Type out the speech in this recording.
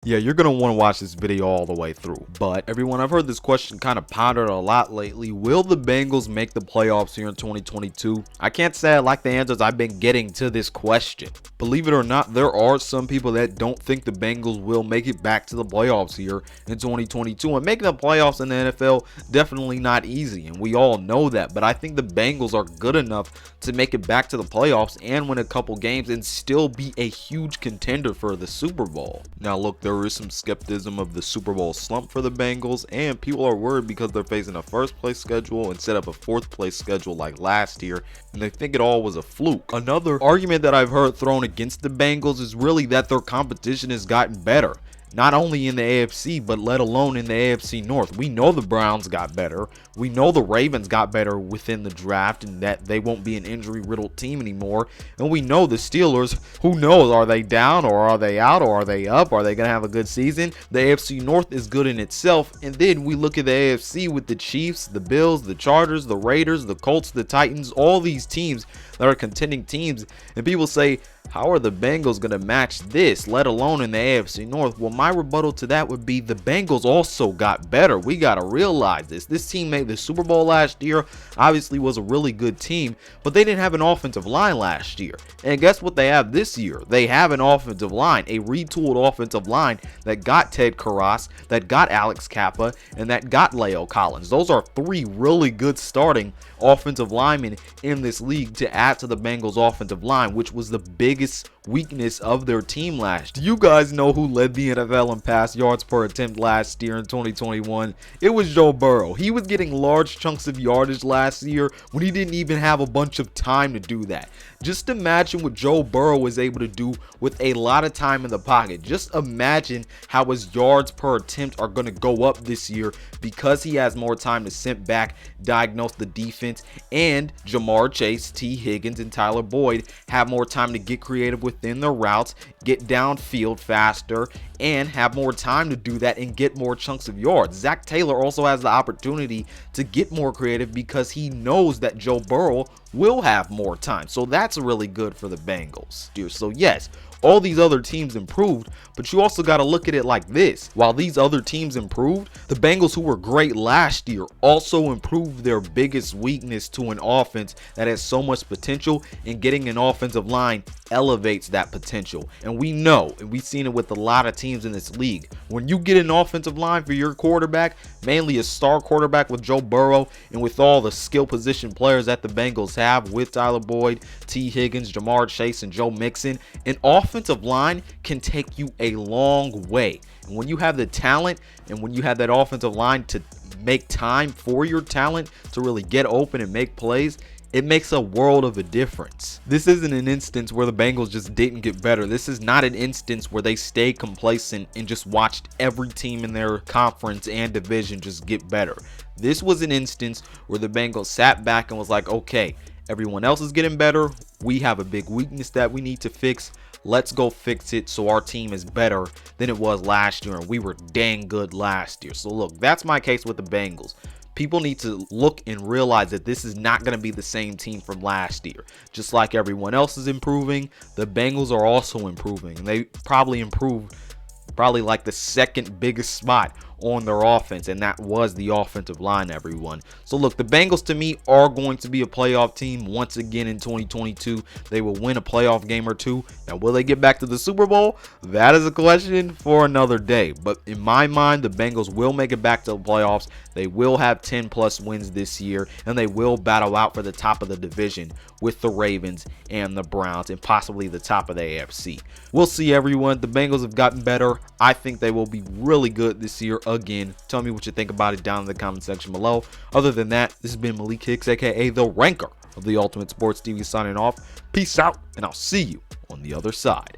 Yeah, you're going to want to watch this video all the way through. But everyone, I've heard this question kind of pondered a lot lately. Will the Bengals make the playoffs here in 2022? I can't say I like the answers I've been getting to this question. Believe it or not, there are some people that don't think the Bengals will make it back to the playoffs here in 2022. And making the playoffs in the NFL, definitely not easy. And we all know that. But I think the Bengals are good enough to make it back to the playoffs and win a couple games and still be a huge contender for the Super Bowl. Now look, there is some skepticism of the Super Bowl slump for the Bengals, and people are worried because they're facing a first place schedule instead of a fourth place schedule like last year, and they think it all was a fluke. Another argument that I've heard thrown against the Bengals is really that their competition has gotten better. Not only in the AFC, but let alone in the AFC North. We know the Browns got better. We know the Ravens got better within the draft and that they won't be an injury-riddled team anymore. And we know the Steelers, who knows, are they down or are they out or are they up? Are they going to have a good season? The AFC North is good in itself. And then we look at the AFC with the Chiefs, the Bills, the Chargers, the Raiders, the Colts, the Titans, all these teams that are contending teams. And people say, how are the Bengals going to match this, let alone in the AFC North? Well, my rebuttal to that would be the Bengals also got better. We got to realize this. This team made the Super Bowl last year, obviously was a really good team, but they didn't have an offensive line last year. And guess what they have this year? They have an offensive line, a retooled offensive line that got Ted Karras, that got Alex Kappa, and that got Leo Collins. Those are three really good starting offensive linemen in this league to add to the Bengals offensive line, which was the biggest weakness of their team last year. You guys know who led the NFL in pass yards per attempt last year in 2021. It was Joe Burrow. He was getting large chunks of yardage last year when he didn't even have a bunch of time to do that. Just imagine what Joe Burrow was able to do with a lot of time in the pocket. Just imagine how his yards per attempt are going to go up this year because he has more time to sit back, diagnose the defense, and Jamarr Chase, T. Higgins, and Tyler Boyd have more time to get creative within their routes, get downfield faster, and have more time to do that and get more chunks of yards. Zach Taylor also has the opportunity to get more creative because he knows that Joe Burrow will have more time. So that's really good for the Bengals. So yes, all these other teams improved, but you also got to look at it like this. While these other teams improved, the Bengals, who were great last year, also improved their biggest weakness to an offense that has so much potential, and getting an offensive line elevates that potential. And we know, and we've seen it with a lot of teams in this league, when you get an offensive line for your quarterback, mainly a star quarterback with Joe Burrow, and with all the skill position players that the Bengals have with Tyler Boyd, T. Higgins, Jamar Chase, and Joe Mixon, an offensive line can take you a long way. And when you have the talent and when you have that offensive line to make time for your talent to really get open and make plays, it makes a world of a difference. This isn't an instance where the Bengals just didn't get better. This is not an instance where they stayed complacent and just watched every team in their conference and division just get better. This was an instance where the Bengals sat back and was like, okay, everyone else is getting better. We have a big weakness that we need to fix. Let's go fix it so our team is better than it was last year, and we were dang good last year. So look, that's my case with the Bengals. People need to look and realize that this is not going to be the same team from last year. Just like everyone else is improving, the Bengals are also improving. And they probably improved like the second biggest spot on their offense, and that was the offensive line, everyone. So look, the Bengals to me are going to be a playoff team once again in 2022. They will win a playoff game or two. Now, will they get back to the Super Bowl? That is a question for another day. But in my mind, the Bengals will make it back to the playoffs. They will have 10 plus wins this year, and they will battle out for the top of the division with the Ravens and the Browns, and possibly the top of the AFC. We'll see, everyone. The Bengals have gotten better. I think they will be really good this year again. Tell me what you think about it down in the comment section below. Other than that, this has been Malik Hicks, aka The Ranker of the Ultimate Sports TV, signing off. Peace out, and I'll see you on the other side.